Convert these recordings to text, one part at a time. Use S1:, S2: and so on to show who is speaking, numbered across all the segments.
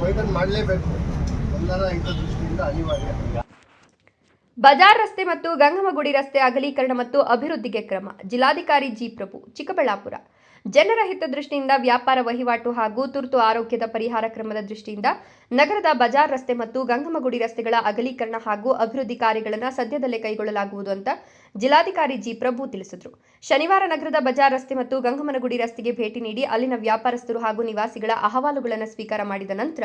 S1: Widen ಮಾಡಲೇಬೇಕು, ಎಲ್ಲರ ಹಿತದೃಷ್ಟಿಯಿಂದ ಅನಿವಾರ್ಯ.
S2: ಬಜಾರ್ ರಸ್ತೆ ಮತ್ತು ಗಂಗಮ್ಮಗುಡಿ ರಸ್ತೆ ಅಗಲೀಕರಣ ಮತ್ತು ಅಭಿವೃದ್ಧಿಗೆ ಕ್ರಮ. ಜಿಲ್ಲಾಧಿಕಾರಿ ಜಿ. ಪ್ರಭು, ಚಿಕ್ಕಬಳ್ಳಾಪುರ. ಜನರ ಹಿತದೃಷ್ಟಿಯಿಂದ ವ್ಯಾಪಾರ ವಹಿವಾಟು ಹಾಗೂ ತುರ್ತು ಆರೋಗ್ಯದ ಪರಿಹಾರ ಕ್ರಮದ ದೃಷ್ಟಿಯಿಂದ ನಗರದ ಬಜಾರ್ ರಸ್ತೆ ಮತ್ತು ಗಂಗಮ್ಮಗುಡಿ ರಸ್ತೆಗಳ ಅಗಲೀಕರಣ ಹಾಗೂ ಅಭಿವೃದ್ಧಿ ಕಾರ್ಯಗಳನ್ನು ಸದ್ಯದಲ್ಲೇ ಕೈಗೊಳ್ಳಲಾಗುವುದು ಅಂತ ಜಿಲ್ಲಾಧಿಕಾರಿ ಜಿ. ಪ್ರಭು ತಿಳಿಸಿದರು. ಶನಿವಾರ ನಗರದ ಬಜಾರ್ ರಸ್ತೆ ಮತ್ತು ಗಂಗಮ್ಮನಗುಡಿ ರಸ್ತೆಗೆ ಭೇಟಿ ನೀಡಿ ಅಲ್ಲಿನ ವ್ಯಾಪಾರಸ್ಥರು ಹಾಗೂ ನಿವಾಸಿಗಳ ಅಹವಾಲುಗಳನ್ನು ಸ್ವೀಕಾರ ಮಾಡಿದ ನಂತರ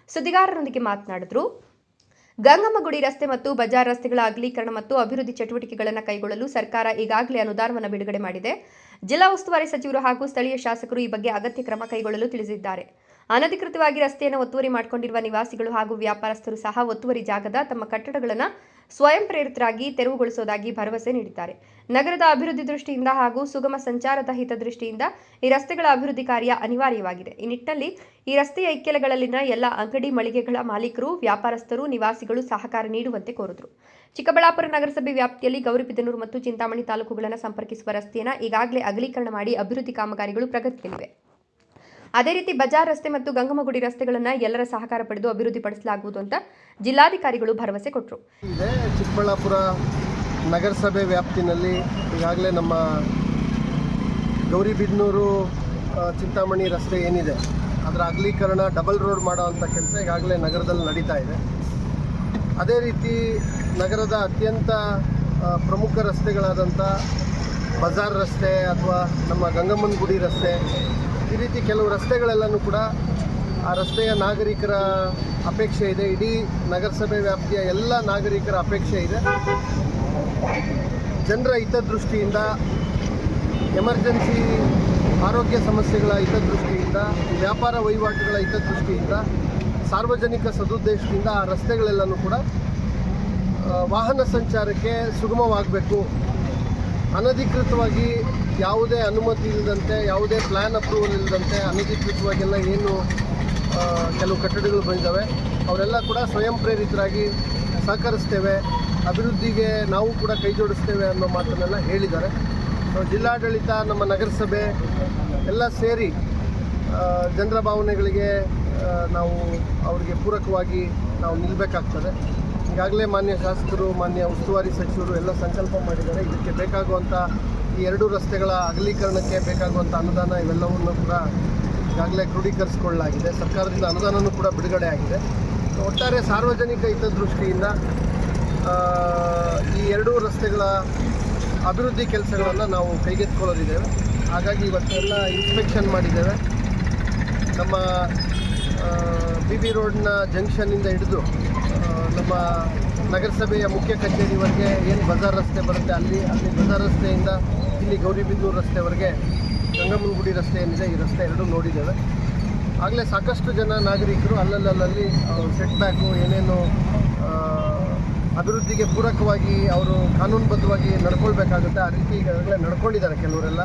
S2: ಸುದ್ದಿಗಾರರೊಂದಿಗೆ ಮಾತನಾಡಿದರು. ಗಂಗಮ್ಮಗುಡಿ ರಸ್ತೆ ಮತ್ತು ಬಜಾರ್ ರಸ್ತೆಗಳ ಅಗಲೀಕರಣ ಮತ್ತು ಅಭಿವೃದ್ಧಿ ಚಟುವಟಿಕೆಗಳನ್ನು ಕೈಗೊಳ್ಳಲು ಸರ್ಕಾರ ಈಗಾಗಲೇ ಅನುದಾನವನ್ನು ಬಿಡುಗಡೆ ಮಾಡಿದೆ. ಜಿಲ್ಲಾ ಉಸ್ತುವಾರಿ ಸಚಿವರು ಹಾಗೂ ಸ್ಥಳೀಯ ಶಾಸಕರು ಈ ಬಗ್ಗೆ ಅಗತ್ಯ ಕ್ರಮ ಕೈಗೊಳ್ಳಲು ತಿಳಿಸಿದ್ದಾರೆ. ಅನಧಿಕೃತವಾಗಿ ರಸ್ತೆಯನ್ನು ಒತ್ತುವರಿ ಮಾಡಿಕೊಂಡಿರುವ ನಿವಾಸಿಗಳು ಹಾಗೂ ವ್ಯಾಪಾರಸ್ಥರು ಸಹ ಒತ್ತುವರಿ ಜಾಗದ ತಮ್ಮ ಕಟ್ಟಡಗಳನ್ನು ಸ್ವಯಂ ಪ್ರೇರಿತರಾಗಿ ತೆರವುಗೊಳಿಸುವುದಾಗಿ ಭರವಸೆ ನೀಡಿದ್ದಾರೆ. ನಗರದ ಅಭಿವೃದ್ಧಿ ದೃಷ್ಟಿಯಿಂದ ಹಾಗೂ ಸುಗಮ ಸಂಚಾರದ ಹಿತದೃಷ್ಟಿಯಿಂದ ಈ ರಸ್ತೆಗಳ ಅಭಿವೃದ್ಧಿ ಕಾರ್ಯ ಅನಿವಾರ್ಯವಾಗಿದೆ. ಈ ನಿಟ್ಟಿನಲ್ಲಿ ಈ ರಸ್ತೆಯ ಇಕ್ಕೆಲಗಳಲ್ಲಿನ ಎಲ್ಲ ಅಂಗಡಿ ಮಳಿಗೆಗಳ ಮಾಲೀಕರು, ವ್ಯಾಪಾರಸ್ಥರು, ನಿವಾಸಿಗಳು ಸಹಕಾರ ನೀಡುವಂತೆ ಕೋರಿದರು. ಚಿಕ್ಕಬಳ್ಳಾಪುರ ನಗರಸಭೆ ವ್ಯಾಪ್ತಿಯಲ್ಲಿ ಗೌರಿಬಿದನೂರು ಮತ್ತು ಚಿಂತಾಮಣಿ ತಾಲೂಕುಗಳನ್ನು ಸಂಪರ್ಕಿಸುವ ರಸ್ತೆಯನ್ನು ಈಗಾಗಲೇ ಅಗಲೀಕರಣ ಮಾಡಿ ಅಭಿವೃದ್ಧಿ ಕಾಮಗಾರಿಗಳು ಪ್ರಗತಿಯಲ್ಲಿವೆ. ಅದೇ ರೀತಿ ಬಜಾರ್ ರಸ್ತೆ ಮತ್ತು ಗಂಗಮ್ಮಗುಡಿ ರಸ್ತೆಗಳನ್ನು ಎಲ್ಲರ ಸಹಕಾರ ಪಡೆದು ಅಭಿವೃದ್ಧಿಪಡಿಸಲಾಗುವುದು ಅಂತ ಜಿಲ್ಲಾಧಿಕಾರಿಗಳು ಭರವಸೆ ಕೊಟ್ಟರು.
S1: ಚಿಕ್ಕಬಳ್ಳಾಪುರ ನಗರಸಭೆ ವ್ಯಾಪ್ತಿನಲ್ಲಿ ಈಗಾಗಲೇ ನಮ್ಮ ಗೌರಿಬಿದನೂರು ಚಿಂತಾಮಣಿ ರಸ್ತೆ ಏನಿದೆ ಅದರ ಅಗಲೀಕರಣ, ಡಬಲ್ ರೋಡ್ ಮಾಡೋವಂಥ ಕೆಲಸ ಈಗಾಗಲೇ ನಗರದಲ್ಲಿ ನಡೀತಾ ಇದೆ. ಅದೇ ರೀತಿ ನಗರದ ಅತ್ಯಂತ ಪ್ರಮುಖ ರಸ್ತೆಗಳಾದಂಥ ಬಜಾರ್ ರಸ್ತೆ ಅಥವಾ ನಮ್ಮ ಗಂಗಮ್ಮನಗುಡಿ ರಸ್ತೆ, ಈ ರೀತಿ ಕೆಲವು ರಸ್ತೆಗಳೆಲ್ಲನೂ ಕೂಡ ಆ ರಸ್ತೆಯ ನಾಗರಿಕರ ಅಪೇಕ್ಷೆ ಇದೆ. ಇಡೀ ನಗರಸಭೆ ವ್ಯಾಪ್ತಿಯ ಎಲ್ಲ ನಾಗರಿಕರ ಅಪೇಕ್ಷೆ ಇದೆ. ಜನರ ಹಿತದೃಷ್ಟಿಯಿಂದ, ಎಮರ್ಜೆನ್ಸಿ ಆರೋಗ್ಯ ಸಮಸ್ಯೆಗಳ ಹಿತದೃಷ್ಟಿಯಿಂದ, ವ್ಯಾಪಾರ ವಹಿವಾಟುಗಳ ಹಿತದೃಷ್ಟಿಯಿಂದ, ಸಾರ್ವಜನಿಕ ಸದುದ್ದೇಶದಿಂದ ಆ ರಸ್ತೆಗಳೆಲ್ಲನೂ ಕೂಡ ವಾಹನ ಸಂಚಾರಕ್ಕೆ ಸುಗಮವಾಗಬೇಕು. ಅನಧಿಕೃತವಾಗಿ ಯಾವುದೇ ಅನುಮತಿ ಇಲ್ಲದಂತೆ, ಯಾವುದೇ ಪ್ಲ್ಯಾನ್ ಅಪ್ರೂವಲ್ ಇಲ್ಲದಂತೆ ಅನಧಿಕೃತವಾಗೆಲ್ಲ ಏನು ಕೆಲವು ಕಟ್ಟಡಗಳು ಬಂದಿದ್ದಾವೆ ಅವರೆಲ್ಲ ಕೂಡ ಸ್ವಯಂ ಪ್ರೇರಿತರಾಗಿ ಸಹಕರಿಸ್ತೇವೆ, ಅಭಿವೃದ್ಧಿಗೆ ನಾವು ಕೂಡ ಕೈ ಜೋಡಿಸ್ತೇವೆ ಅನ್ನೋ ಮಾತನ್ನೆಲ್ಲ ಹೇಳಿದ್ದಾರೆ. ಜಿಲ್ಲಾಡಳಿತ, ನಮ್ಮ ನಗರಸಭೆ ಎಲ್ಲ ಸೇರಿ ಜನರ ಭಾವನೆಗಳಿಗೆ ನಾವು ಅವರಿಗೆ ಪೂರಕವಾಗಿ ನಾವು ನಿಲ್ಲಬೇಕಾಗ್ತದೆ. ಈಗಾಗಲೇ ಮಾನ್ಯ ಶಾಸಕರು, ಮಾನ್ಯ ಉಸ್ತುವಾರಿ ಸಚಿವರು ಎಲ್ಲ ಸಂಕಲ್ಪ ಮಾಡಿದ್ದಾರೆ. ಇದಕ್ಕೆ ಬೇಕಾಗುವಂಥ ಈ ಎರಡೂ ರಸ್ತೆಗಳ ಅಗಲೀಕರಣಕ್ಕೆ ಬೇಕಾಗುವಂಥ ಅನುದಾನ ಇವೆಲ್ಲವನ್ನು ಕೂಡ ಈಗಾಗಲೇ ಕ್ರೋಢೀಕರಿಸಿಕೊಳ್ಳಲಾಗಿದೆ. ಸರ್ಕಾರದಿಂದ ಅನುದಾನವೂ ಕೂಡ ಬಿಡುಗಡೆ ಆಗಿದೆ. ಒಟ್ಟಾರೆ ಸಾರ್ವಜನಿಕ ಹಿತದೃಷ್ಟಿಯಿಂದ ಈ ಎರಡೂ ರಸ್ತೆಗಳ ಅಭಿವೃದ್ಧಿ ಕೆಲಸಗಳನ್ನು ನಾವು ಕೈಗೆತ್ತಿಕೊಳ್ಳಲಿದ್ದೇವೆ. ಹಾಗಾಗಿ ಇವತ್ತೆಲ್ಲ ಇನ್ಸ್ಪೆಕ್ಷನ್ ಮಾಡಿದ್ದೇವೆ. ನಮ್ಮ BB ರೋಡ್ನ ಜಂಕ್ಷನ್ನಿಂದ ಹಿಡಿದು ನಮ್ಮ ನಗರಸಭೆಯ ಮುಖ್ಯ ಕಚೇರಿವರೆಗೆ ಏನು ಬಜಾರ್ ರಸ್ತೆ ಬರುತ್ತೆ, ಅಲ್ಲಿ ಬಜಾರ್ ರಸ್ತೆಯಿಂದ ಇಲ್ಲಿ ಗೌರಿಬಿದನೂರು ರಸ್ತೆವರೆಗೆ ಗಂಗಮ್ಮನಗುಡಿ ರಸ್ತೆ ಏನಿದೆ ಈ ರಸ್ತೆ ಎರಡೂ ನೋಡಿದ್ದೇವೆ. ಆಗಲೇ ಸಾಕಷ್ಟು ಜನ ನಾಗರಿಕರು ಅಲ್ಲಲ್ಲಿ ಸೆಟ್ ಬ್ಯಾಕು ಏನೇನು ಅಭಿವೃದ್ಧಿಗೆ ಪೂರಕವಾಗಿ ಅವರು ಕಾನೂನುಬದ್ಧವಾಗಿ ನಡ್ಕೊಳ್ಬೇಕಾಗುತ್ತೆ ಆ ರೀತಿ ಈಗಾಗಲೇ ನಡ್ಕೊಂಡಿದ್ದಾರೆ ಕೆಲವರೆಲ್ಲ.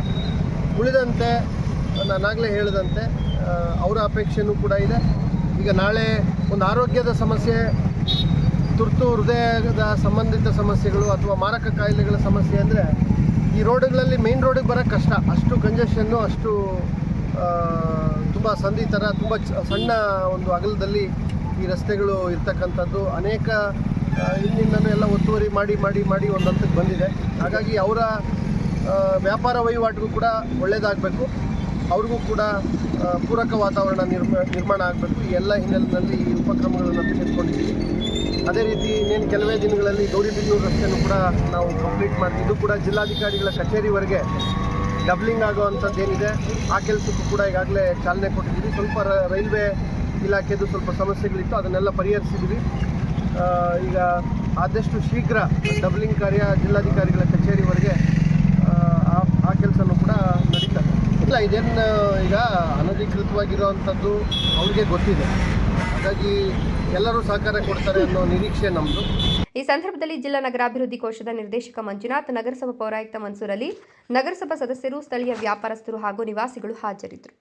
S1: ಉಳಿದಂತೆ ನಾನಾಗಲೇ ಹೇಳಿದಂತೆ ಅವರ ಅಪೇಕ್ಷೆಯೂ ಕೂಡ ಇದೆ. ಈಗ ನಾಳೆ ಒಂದು ಆರೋಗ್ಯದ ಸಮಸ್ಯೆ, ತುರ್ತು ಹೃದಯದ ಸಂಬಂಧಿತ ಸಮಸ್ಯೆಗಳು ಅಥವಾ ಮಾರಕ ಕಾಯಿಲೆಗಳ ಸಮಸ್ಯೆ ಅಂದರೆ ಈ ರೋಡ್ಗಳಲ್ಲಿ ಮೇನ್ ರೋಡಿಗೆ ಬರೋಕ್ಕೆ ಕಷ್ಟ. ಅಷ್ಟು ಕಂಜೆಷನ್ನು, ಅಷ್ಟು ತುಂಬ ಸಂಧಿ ಥರ ತುಂಬ ಸಣ್ಣ ಒಂದು ಅಗಲದಲ್ಲಿ ಈ ರಸ್ತೆಗಳು ಇರ್ತಕ್ಕಂಥದ್ದು. ಅನೇಕ ಹಿಂದಿಂದನೂ ಎಲ್ಲ ಒತ್ತುವರಿ ಮಾಡಿ ಒಂದು ಹಂತಕ್ಕೆ ಬಂದಿದೆ. ಹಾಗಾಗಿ ಅವರ ವ್ಯಾಪಾರ ವಹಿವಾಟಿಗೂ ಕೂಡ ಒಳ್ಳೆಯದಾಗಬೇಕು, ಅವ್ರಿಗೂ ಕೂಡ ಪೂರಕ ವಾತಾವರಣ ನಿರ್ಮಾಣ ಆಗಬೇಕು. ಈ ಎಲ್ಲ ಹಿನ್ನೆಲೆಯಲ್ಲಿ ಈ ಉಪಕ್ರಮಗಳನ್ನು ತೆಗೆದುಕೊಂಡಿದ್ದೀವಿ. ಅದೇ ರೀತಿ ಇನ್ನೇನು ಕೆಲವೇ ದಿನಗಳಲ್ಲಿ ಗೌರಿಬಿದನೂರು ರಸ್ತೆಯೂ ಕೂಡ ನಾವು ಕಂಪ್ಲೀಟ್ ಮಾಡ್ತೀವಿ. ಇದು ಕೂಡ ಜಿಲ್ಲಾಧಿಕಾರಿಗಳ ಕಚೇರಿವರೆಗೆ ಡಬ್ಲಿಂಗ್ ಆಗೋವಂಥದ್ದು ಏನಿದೆ ಆ ಕೆಲಸಕ್ಕೂ ಕೂಡ ಈಗಾಗಲೇ ಚಾಲನೆ ಕೊಟ್ಟಿದ್ದೀವಿ. ಸ್ವಲ್ಪ ರೈಲ್ವೆ ಇಲಾಖೆದು ಸ್ವಲ್ಪ ಸಮಸ್ಯೆಗಳಿತ್ತು, ಅದನ್ನೆಲ್ಲ ಪರಿಹರಿಸಿದ್ದೀವಿ. ಈಗ ಆದಷ್ಟು ಶೀಘ್ರ ಡಬ್ಲಿಂಗ್ ಕಾರ್ಯ ಜಿಲ್ಲಾಧಿಕಾರಿಗಳ ಕಚೇರಿವರೆಗೆ ಆ ಕೆಲಸನೂ ಕೂಡ ನಡೀತದೆ. ಇಲ್ಲ, ಇದೇನು ಈಗ ಅನಧಿಕೃತವಾಗಿರುವಂಥದ್ದು ಅವ್ರಿಗೆ ಗೊತ್ತಿದೆ. ಹಾಗಾಗಿ ಎಲ್ಲರೂ ಸಹಕಾರ ಕೊಡ್ತಾರೆ ಅನ್ನೋ ನಿರೀಕ್ಷೆ ನಮ್ಮದು.
S2: ಈ ಸಂದರ್ಭದಲ್ಲಿ ಜಿಲ್ಲಾ ನಗರಾಭಿವೃದ್ಧಿ ಕೋಶದ ನಿರ್ದೇಶಕ ಮಂಜುನಾಥ್, ನಗರಸಭಾ ಪೌರಾಯುಕ್ತ ಮನ್ಸೂರ್ ಅಲಿ, ನಗರಸಭಾ ಸದಸ್ಯರು, ಸ್ಥಳೀಯ ವ್ಯಾಪಾರಸ್ಥರು ಹಾಗೂ ನಿವಾಸಿಗಳು ಹಾಜರಿದ್ದರು.